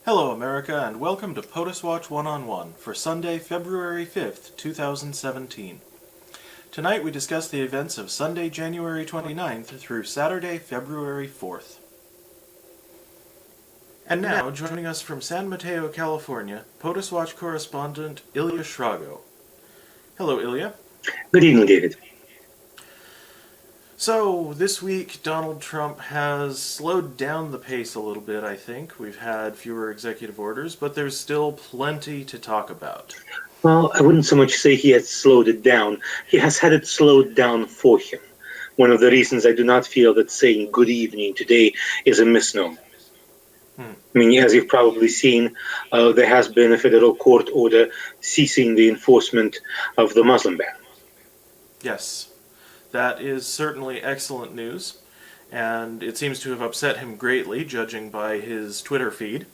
Hello America and welcome to POTUSwatch One-on-One for Sunday, February 5th, 2017. Tonight we discuss the events of Sunday, January 29th through Saturday, February 4th. And now, joining us from San Mateo, California, POTUSwatch correspondent Ilia Shrago. Hello Ilia. Good evening, David. So, this week Donald Trump has slowed down the pace a little bit, I think. We've had fewer executive orders, but there's still plenty to talk about. Well, I wouldn't so much say he has slowed it down. He has had it slowed down for him. One of the reasons I do not feel that saying good evening today is a misnomer. I mean, as you've probably seen, there has been a federal court order ceasing the enforcement of the Muslim ban. Yes, that is certainly excellent news, and it seems to have upset him greatly, judging by his Twitter feed.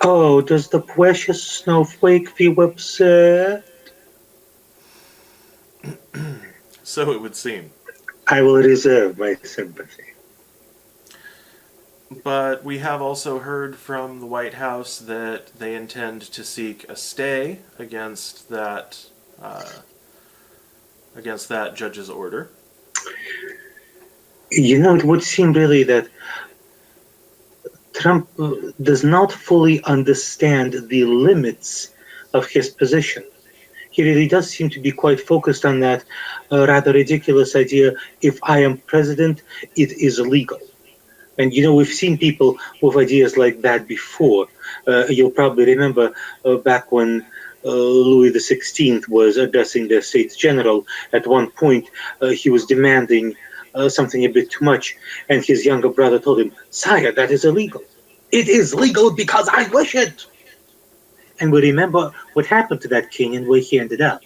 Oh, does the precious snowflake feel upset? So it would seem. I will reserve my sympathy. But we have also heard from the White House that they intend to seek a stay against that judge's order. You know, it would seem really that Trump does not fully understand the limits of his position. He really does seem to be quite focused on that rather ridiculous idea, if I am president, it is illegal. And you know, we've seen people with ideas like that before. You'll probably remember back when Louis XVI was addressing the States General. At one point, he was demanding something a bit too much, and his younger brother told him, "Sire, that is illegal. It is legal because I wish it." And we remember what happened to that king and where he ended up.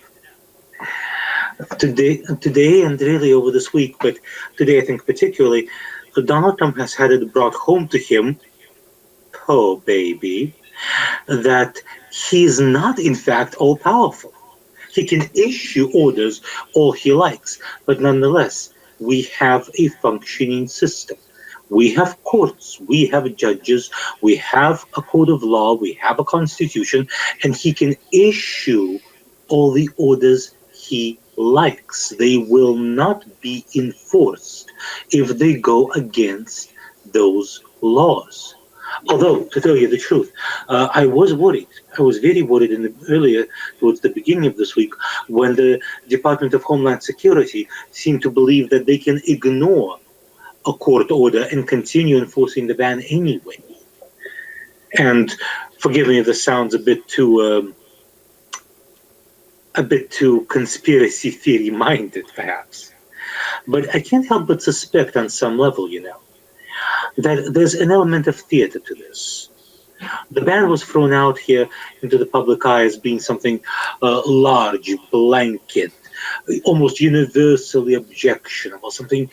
Today, and really over this week, but today I think particularly, Donald Trump has had it brought home to him, poor baby, that he's not in fact all powerful. He can issue orders all he likes, but nonetheless, we have a functioning system. We have courts, we have judges, we have a code of law, we have a constitution, and he can issue all the orders he likes. They will not be enforced if they go against those laws. Although, to tell you the truth, I was worried. I was very worried earlier, towards the beginning of this week, when the Department of Homeland Security seemed to believe that they can ignore a court order and continue enforcing the ban anyway. And forgive me if this sounds a bit too conspiracy theory minded, perhaps. But I can't help but suspect on some level, you know, that there's an element of theater to this. The ban was thrown out here into the public eye as being something large, blanket, almost universally objectionable, something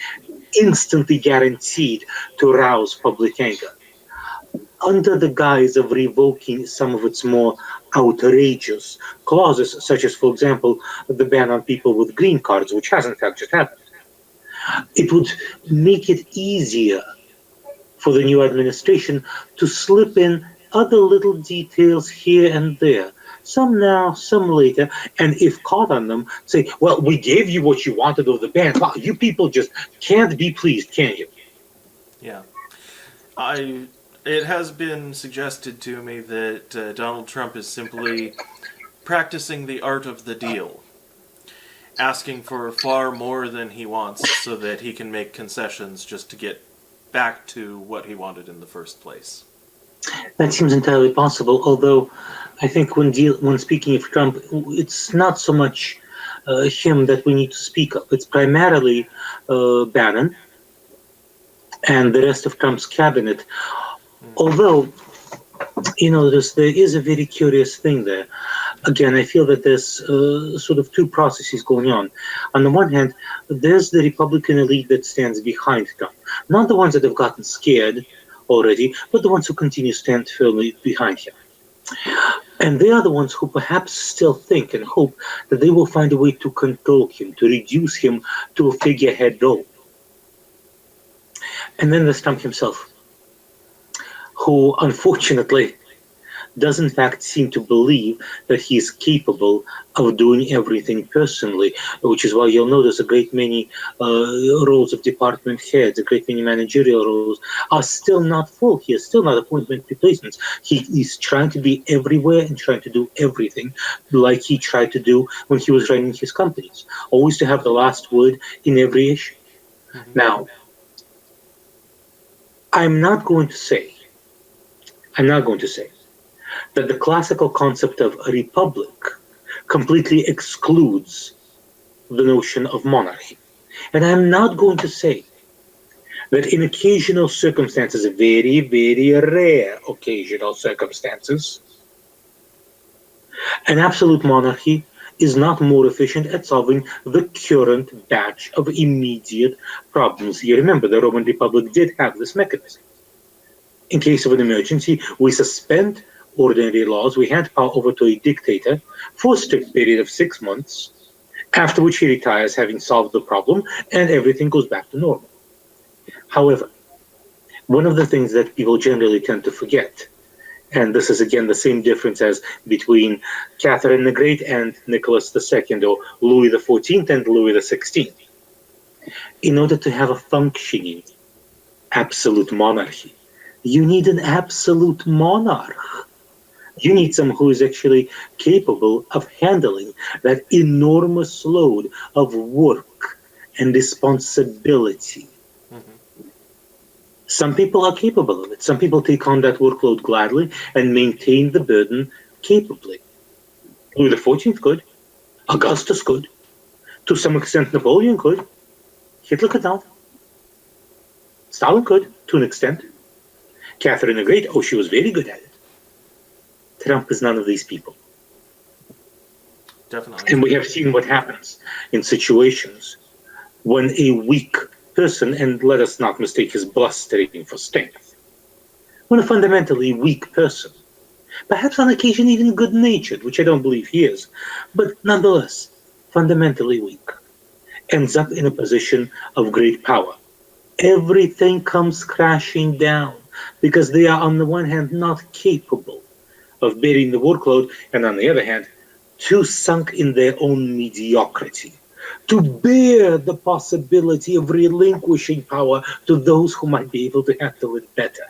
instantly guaranteed to rouse public anger. Under the guise of revoking some of its more outrageous clauses, such as, for example, the ban on people with green cards, which has in fact just happened, it would make it easier for the new administration to slip in other little details here and there, some now, some later, and if caught on them, say, well, we gave you what you wanted of the ban. Wow, you people just can't be pleased, can you? Yeah. It has been suggested to me that Donald Trump is simply practicing the art of the deal, asking for far more than he wants so that he can make concessions just to get back to what he wanted in the first place. That seems entirely possible, although I think when speaking of Trump, it's not so much him that we need to speak of. It's primarily Bannon and the rest of Trump's cabinet. Although, you know, there is a very curious thing there. Again, I feel that there's sort of two processes going on. On the one hand, there's the Republican elite that stands behind Trump. Not the ones that have gotten scared already, but the ones who continue to stand firmly behind him. And they are the ones who perhaps still think and hope that they will find a way to control him, to reduce him to a figurehead role. And then there's Trump himself, who unfortunately does in fact seem to believe that he is capable of doing everything personally, which is why you'll notice a great many roles of department heads, a great many managerial roles are still not full. He is still not appointment replacements. He is trying to be everywhere and trying to do everything like he tried to do when he was running his companies, always to have the last word in every issue. Mm-hmm. Now, I'm not going to say, I'm not going to say that the classical concept of a republic completely excludes the notion of monarchy. And I'm not going to say that in occasional circumstances, very, very rare occasional circumstances, an absolute monarchy is not more efficient at solving the current batch of immediate problems. You remember the Roman Republic did have this mechanism. In case of an emergency, we suspend ordinary laws, we hand power over to a dictator for a strict period of 6 months, after which he retires having solved the problem and everything goes back to normal. However, one of the things that people generally tend to forget, and this is again the same difference as between Catherine the Great and Nicholas II, or Louis XIV and Louis XVI, in order to have a functioning absolute monarchy, you need an absolute monarch. You need someone who is actually capable of handling that enormous load of work and responsibility. Mm-hmm. Some people are capable of it. Some people take on that workload gladly and maintain the burden capably. Louis XIV could. Augustus could. To some extent, Napoleon could. Hitler could not. Stalin could, to an extent. Catherine the Great, oh, she was very good at it. Trump is none of these people. Definitely. And we have seen what happens in situations when a weak person, and let us not mistake his blustering for strength, when a fundamentally weak person, perhaps on occasion even good-natured, which I don't believe he is, but nonetheless fundamentally weak, ends up in a position of great power. Everything comes crashing down because they are, on the one hand, not capable of bearing the workload, and on the other hand, too sunk in their own mediocrity to bear the possibility of relinquishing power to those who might be able to handle it better.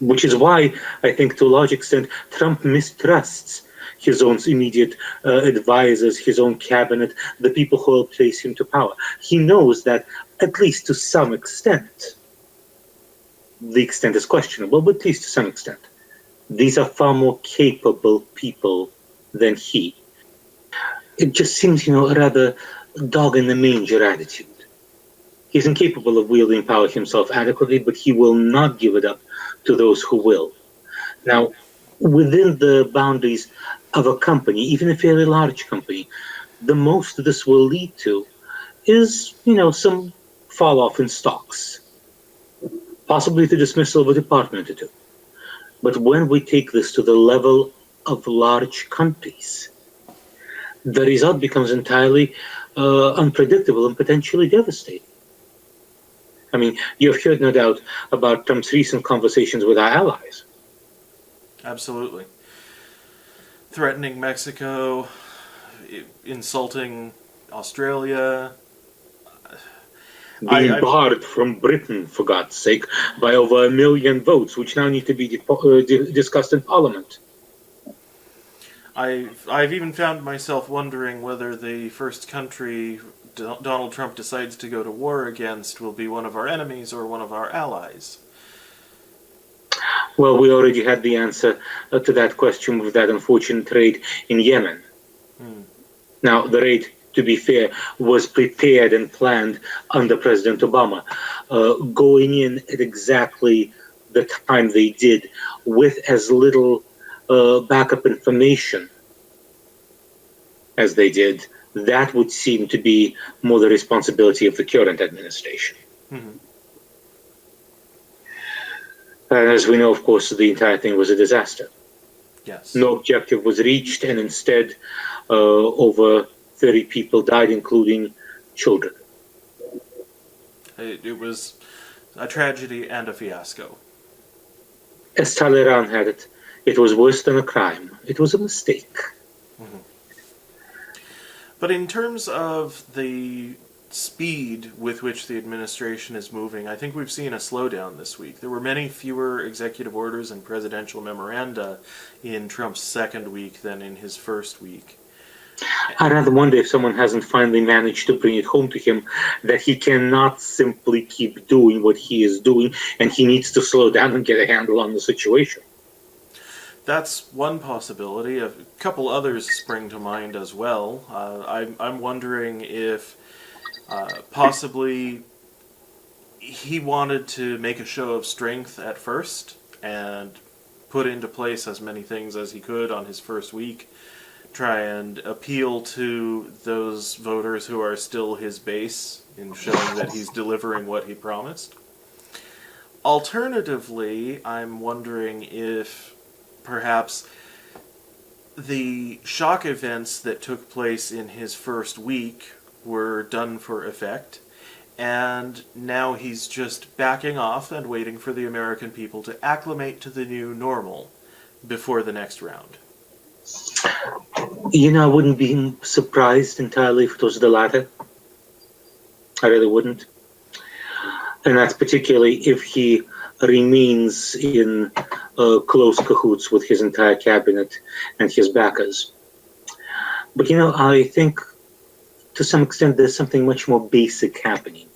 Which is why I think, to a large extent, Trump mistrusts his own immediate advisors, his own cabinet, the people who will place him to power. He knows that, at least to some extent, the extent is questionable, but at least to some extent, these are far more capable people than he. It just seems, a rather dog in the manger attitude. He's incapable of wielding power himself adequately, but he will not give it up to those who will. Now, within the boundaries of a company, even a fairly large company, the most this will lead to is, some fall off in stocks, possibly the dismissal of a department or two. But when we take this to the level of large countries, the result becomes entirely unpredictable and potentially devastating. I mean, you've heard, no doubt, about Trump's recent conversations with our allies. Absolutely. Threatening Mexico, insulting Australia. Being barred from Britain, for God's sake, by over 1 million votes, which now need to be discussed in Parliament. I've even found myself wondering whether the first country Donald Trump decides to go to war against will be one of our enemies or one of our allies. Well, we already had the answer to that question with that unfortunate raid in Yemen. Now, the raid, to be fair, was prepared and planned under President Obama, going in at exactly the time they did, with as little backup information as they did. That would seem to be more the responsibility of the current administration. Mm-hmm. And as we know, of course, the entire thing was a disaster. Yes. No objective was reached, and instead, over 30 people died, including children. It was a tragedy and a fiasco. As Talleyrand had it, it was worse than a crime. It was a mistake. Mm-hmm. But in terms of the speed with which the administration is moving, I think we've seen a slowdown this week. There were many fewer executive orders and presidential memoranda in Trump's second week than in his first week. I rather wonder if someone hasn't finally managed to bring it home to him that he cannot simply keep doing what he is doing, and he needs to slow down and get a handle on the situation. That's one possibility. A couple others spring to mind as well. I'm wondering if possibly he wanted to make a show of strength at first and put into place as many things as he could on his first week, try and appeal to those voters who are still his base in showing that he's delivering what he promised. Alternatively, I'm wondering if perhaps the shock events that took place in his first week were done for effect, and now he's just backing off and waiting for the American people to acclimate to the new normal before the next round. I wouldn't be surprised entirely if it was the latter. I really wouldn't. And that's particularly if he remains in close cahoots with his entire cabinet and his backers. But I think to some extent there's something much more basic happening.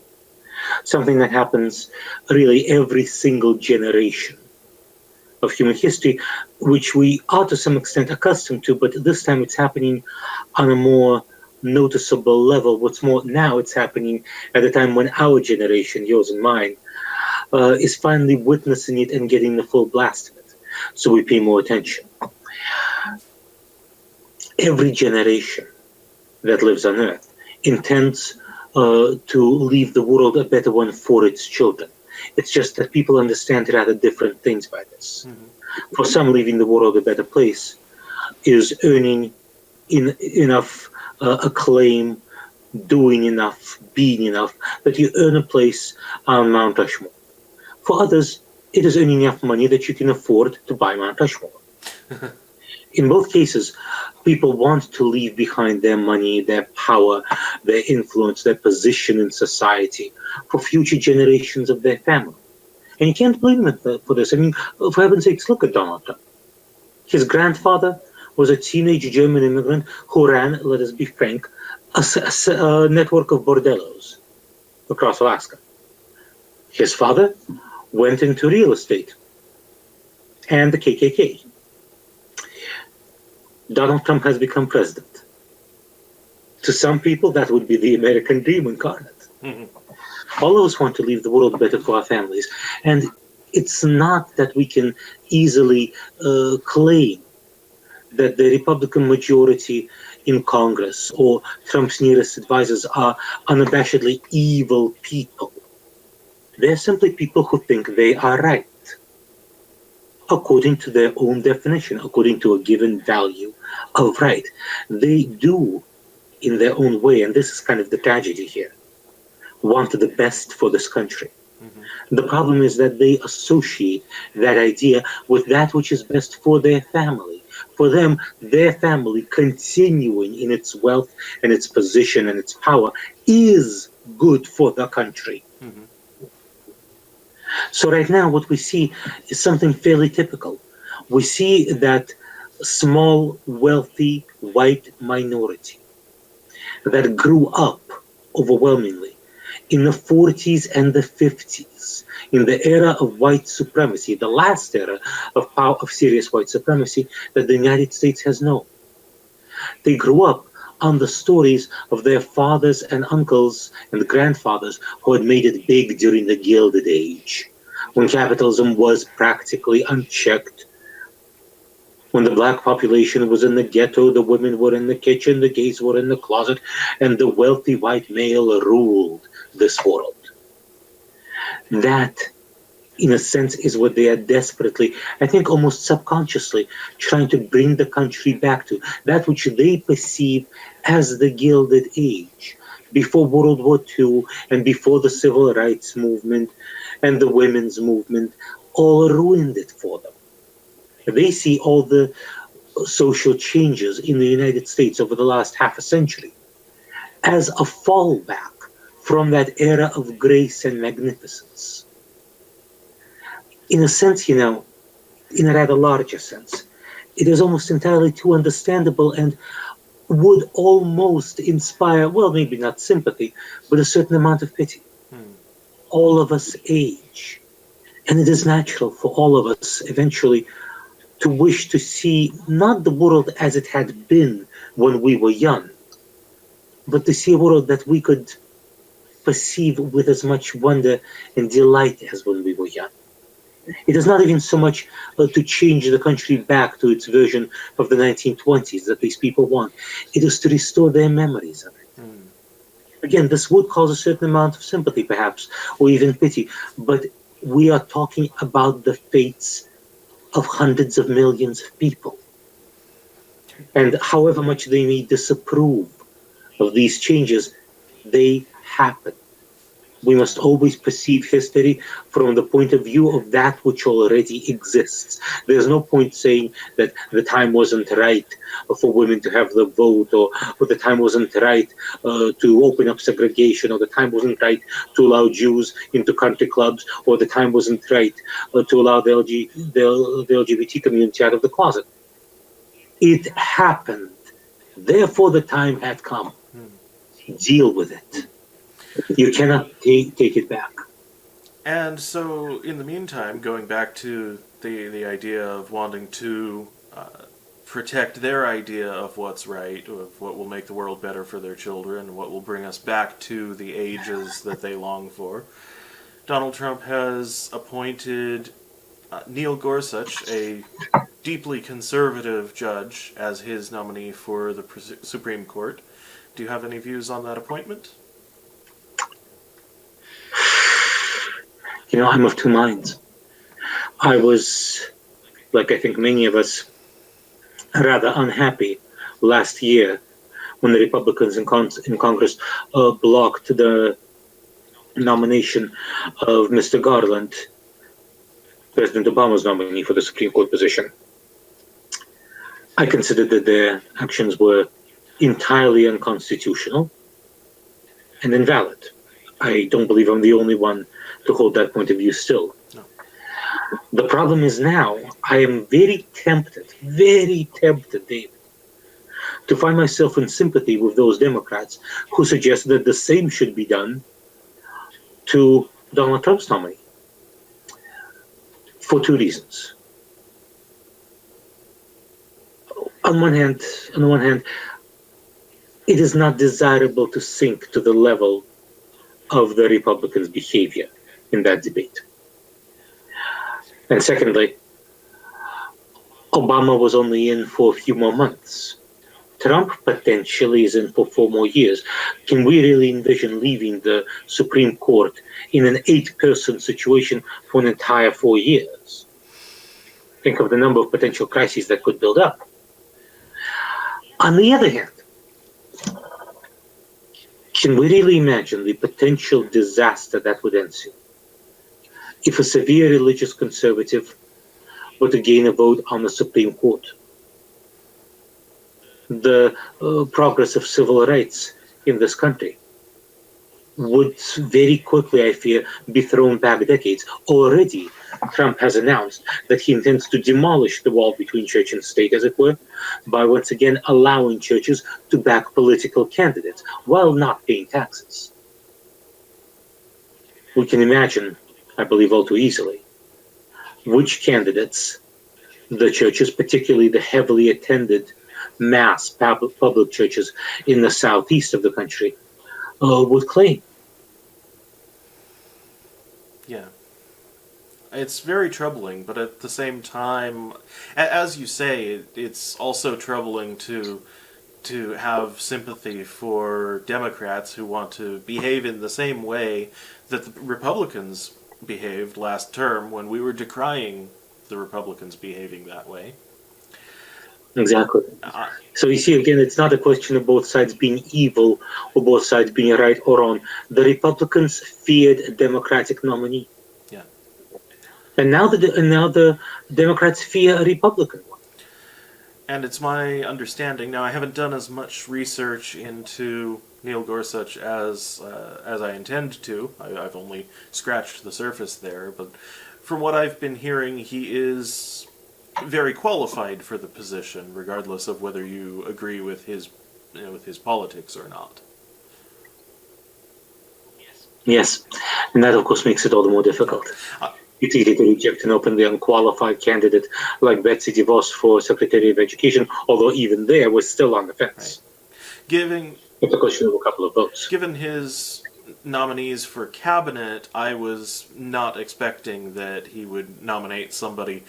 Something that happens really every single generation of human history, which we are to some extent accustomed to, but this time it's happening on a more noticeable level. What's more, now it's happening at a time when our generation, yours and mine, is finally witnessing it and getting the full blast of it. So we pay more attention. Every generation that lives on Earth intends to leave the world a better one for its children. It's just that people understand rather different things by this. Mm-hmm. For some, leaving the world a better place is earning enough acclaim, doing enough, being enough, that you earn a place on Mount Rushmore. For others, it is earning enough money that you can afford to buy Mount Rushmore. In both cases, people want to leave behind their money, their power, their influence, their position in society for future generations of their family. And you can't blame them for this. I mean, for heaven's sakes, look at Donald Trump. His grandfather was a teenage German immigrant who ran, let us be frank, a network of bordellos across Alaska. His father went into real estate and the KKK. Donald Trump has become president. To some people, that would be the American dream incarnate. Mm-hmm. All of us want to leave the world better for our families. And it's not that we can easily claim that the Republican majority in Congress or Trump's nearest advisors are unabashedly evil people. They're simply people who think they are right, according to their own definition, according to a given value of right. They do, in their own way, and this is kind of the tragedy here, want the best for this country. Mm-hmm. The problem is that they associate that idea with that which is best for their family. For them, their family continuing in its wealth and its position and its power is good for the country. Mm-hmm. So right now what we see is something fairly typical. We see that small, wealthy, white minority that grew up overwhelmingly in the 40s and the 50s, in the era of white supremacy, the last era of serious white supremacy that the United States has known. They grew up on the stories of their fathers and uncles and grandfathers who had made it big during the Gilded Age, when capitalism was practically unchecked, when the black population was in the ghetto, the women were in the kitchen, the gays were in the closet, and the wealthy white male ruled this world. That, in a sense, is what they are desperately, I think almost subconsciously, trying to bring the country back to, that which they perceive as the Gilded Age, before World War II and before the Civil Rights Movement and the women's movement all ruined it for them. They see all the social changes in the United States over the last half a century as a fallback from that era of grace and magnificence. In a sense, in a rather larger sense, it is almost entirely too understandable and would almost inspire, well, maybe not sympathy, but a certain amount of pity. All of us age, and it is natural for all of us eventually to wish to see not the world as it had been when we were young, but to see a world that we could perceive with as much wonder and delight as when we were young. It is not even so much to change the country back to its version of the 1920s that these people want. It is to restore their memories of it. Again, this would cause a certain amount of sympathy, perhaps, or even pity, but we are talking about the fates of hundreds of millions of people. And however much they may disapprove of these changes, they happen. We must always perceive history from the point of view of that which already exists. There's no point saying that the time wasn't right for women to have the vote, or the time wasn't right to open up segregation, or the time wasn't right to allow Jews into country clubs, or the time wasn't right to allow the LGBT community out of the closet. It happened. Therefore, the time had come. Deal with it. You cannot take it back. And so, in the meantime, going back to the idea of wanting to protect their idea of what's right, of what will make the world better for their children, what will bring us back to the ages that they long for, Donald Trump has appointed Neil Gorsuch, a deeply conservative judge, as his nominee for the Supreme Court. Do you have any views on that appointment? I'm of two minds. I was, like I think many of us, rather unhappy last year when the Republicans in Congress blocked the nomination of Mr. Garland, President Obama's nominee for the Supreme Court position. I considered that their actions were entirely unconstitutional and invalid. I don't believe I'm the only one to hold that point of view still. No. The problem is now, I am very tempted, David, to find myself in sympathy with those Democrats who suggest that the same should be done to Donald Trump's nominee, for two reasons. On one hand, it is not desirable to sink to the level of the Republicans' behavior in that debate. And secondly, Obama was only in for a few more months. Trump potentially is in for 4 more years. Can we really envision leaving the Supreme Court in an 8-person situation for an entire 4 years? Think of the number of potential crises that could build up. On the other hand, can we really imagine the potential disaster that would ensue if a severe religious conservative were to gain a vote on the Supreme Court? The progress of civil rights in this country would very quickly, I fear, be thrown back decades. Already, Trump has announced that he intends to demolish the wall between church and state, as it were, by once again allowing churches to back political candidates while not paying taxes. We can imagine, I believe all too easily, which candidates the churches, particularly the heavily attended mass public churches in the southeast of the country, would claim. Yeah. It's very troubling, but at the same time, as you say, it's also troubling to have sympathy for Democrats who want to behave in the same way that the Republicans behaved last term when we were decrying the Republicans behaving that way. Exactly. So you see, again, it's not a question of both sides being evil or both sides being right or wrong. The Republicans feared a Democratic nominee. Yeah. And now the Democrats fear a Republican one. And it's my understanding, now I haven't done as much research into Neil Gorsuch as I intend to. I've only scratched the surface there, but from what I've been hearing, he is very qualified for the position, regardless of whether you agree with his politics or not. Yes, and that of course makes it all the more difficult. Uh, It's easy to reject an openly unqualified candidate like Betsy DeVos for Secretary of Education, although even there we're still on the right. fence. Given It's a question of a couple of votes. given his nominees for cabinet, I was not expecting that he would nominate somebody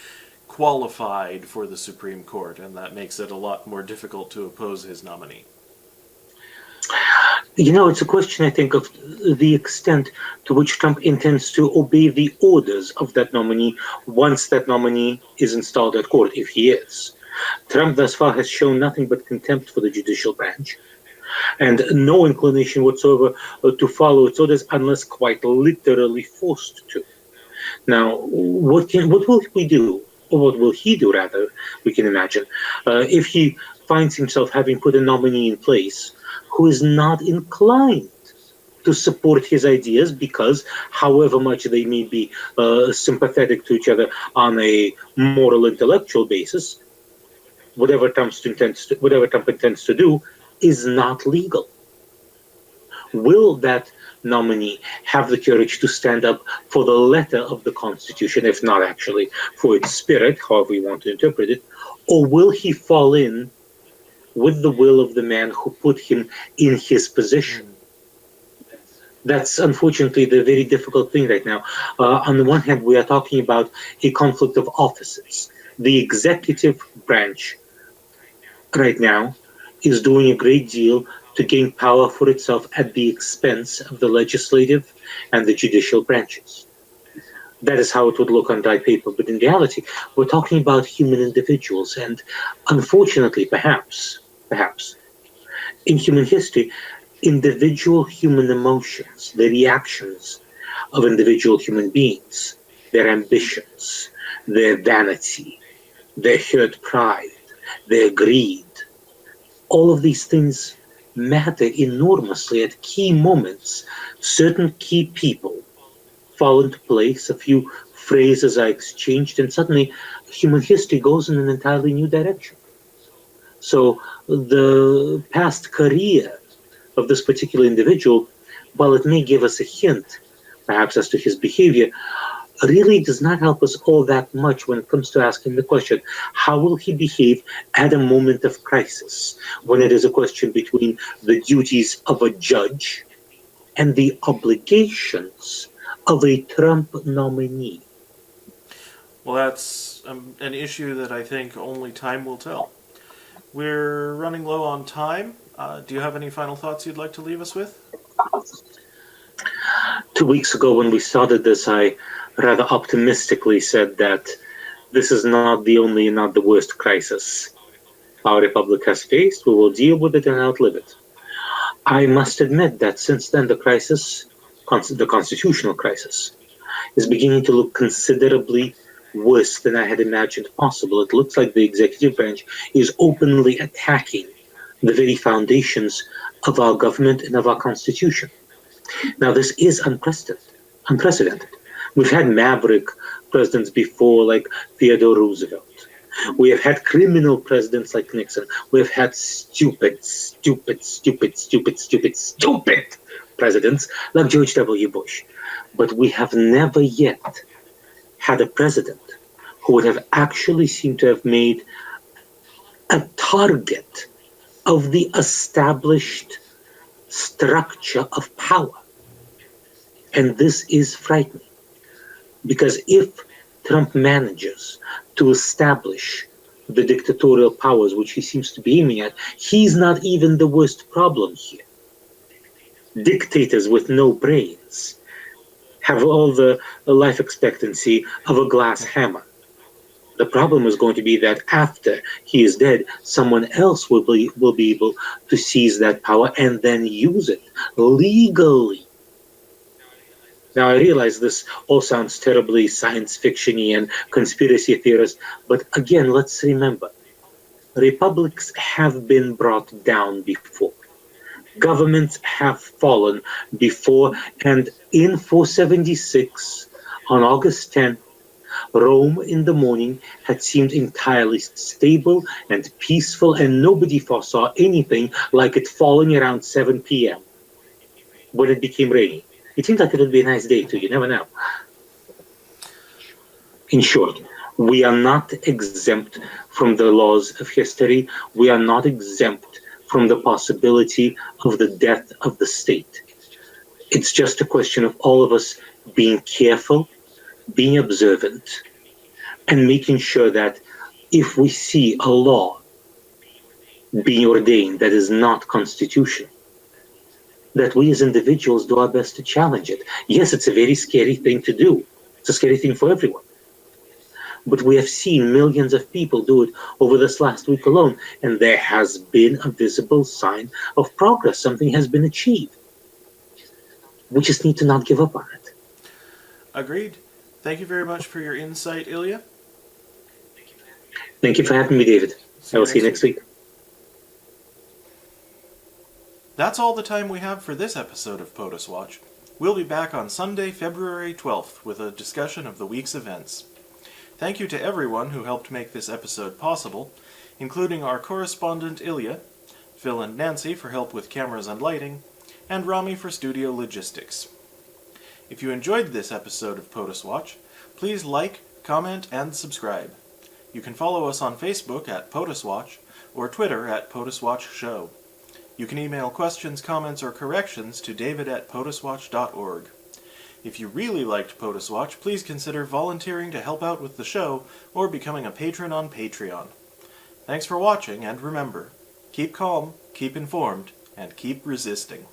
qualified for the Supreme Court, and that makes it a lot more difficult to oppose his nominee. It's a question, I think, of the extent to which Trump intends to obey the orders of that nominee once that nominee is installed at court, if he is. Trump thus far has shown nothing but contempt for the judicial branch and no inclination whatsoever to follow its orders unless quite literally forced to. Now, what will we do, or what will he do rather? We can imagine if he finds himself having put a nominee in place who is not inclined to support his ideas because, however much they may be sympathetic to each other on a moral intellectual basis, whatever Trump intends to do is not legal. Will that nominee have the courage to stand up for the letter of the Constitution, if not actually for its spirit, however you want to interpret it, or will he fall in with the will of the man who put him in his position? That's unfortunately the very difficult thing right now. On the one hand, we are talking about a conflict of offices. The executive branch right now is doing a great deal to gain power for itself at the expense of the legislative and the judicial branches. That is how it would look on dry paper, but in reality, we're talking about human individuals, and unfortunately, perhaps, in human history, individual human emotions, the reactions of individual human beings, their ambitions, their vanity, their hurt pride, their greed, all of these things matter enormously at key moments. Certain key people fall into place, a few phrases are exchanged, and suddenly human history goes in an entirely new direction. So the past career of this particular individual, while it may give us a hint, perhaps, as to his behavior, really does not help us all that much when it comes to asking the question, how will he behave at a moment of crisis, when it is a question between the duties of a judge and the obligations of a Trump nominee? Well, that's an issue that I think only time will tell. We're running low on time. Do you have any final thoughts you'd like to leave us with? 2 weeks ago, when we started this, I rather optimistically said that this is not the only and not the worst crisis our republic has faced. We will deal with it and outlive it. I must admit that since then, the constitutional crisis, is beginning to look considerably worse than I had imagined possible. It looks like the executive branch is openly attacking the very foundations of our government and of our constitution. Now, this is unprecedented. We've had maverick presidents before, like Theodore Roosevelt. We have had criminal presidents like Nixon. We have had stupid presidents like George W. Bush. But we have never yet had a president who would have actually seemed to have made a target of the established structure of power. And this is frightening, because if Trump manages to establish the dictatorial powers which he seems to be aiming at, he's not even the worst problem here. Dictators with no brains have all the life expectancy of a glass hammer. The problem is going to be that after he is dead, someone else will be able to seize that power and then use it legally. Now, I realize this all sounds terribly science fiction-y and conspiracy theorist, but again, let's remember, republics have been brought down before. Governments have fallen before, and in 476, on August 10th, Rome in the morning had seemed entirely stable and peaceful, and nobody foresaw anything like it falling around 7 p.m. when it became rainy. It seemed like it would be a nice day too, you never know. In short, we are not exempt from the laws of history. We are not exempt from the possibility of the death of the state. It's just a question of all of us being careful, being observant, and making sure that if we see a law being ordained that is not constitutional, that we as individuals do our best to challenge it. Yes, it's a very scary thing to do. It's a scary thing for everyone. But we have seen millions of people do it over this last week alone, and there has been a visible sign of progress. Something has been achieved. We just need to not give up on it. Agreed. Thank you very much for your insight, Ilya. Thank you for having me, David. I will see you next week. That's all the time we have for this episode of POTUSwatch. We'll be back on Sunday, February 12th with a discussion of the week's events. Thank you to everyone who helped make this episode possible, including our correspondent Ilya, Phil and Nancy for help with cameras and lighting, and Rami for studio logistics. If you enjoyed this episode of POTUSwatch, please like, comment, and subscribe. You can follow us on Facebook at POTUSwatch or Twitter at POTUSwatchShow. You can email questions, comments, or corrections to david@potuswatch.org. If you really liked POTUSwatch, please consider volunteering to help out with the show or becoming a patron on Patreon. Thanks for watching, and remember, keep calm, keep informed, and keep resisting.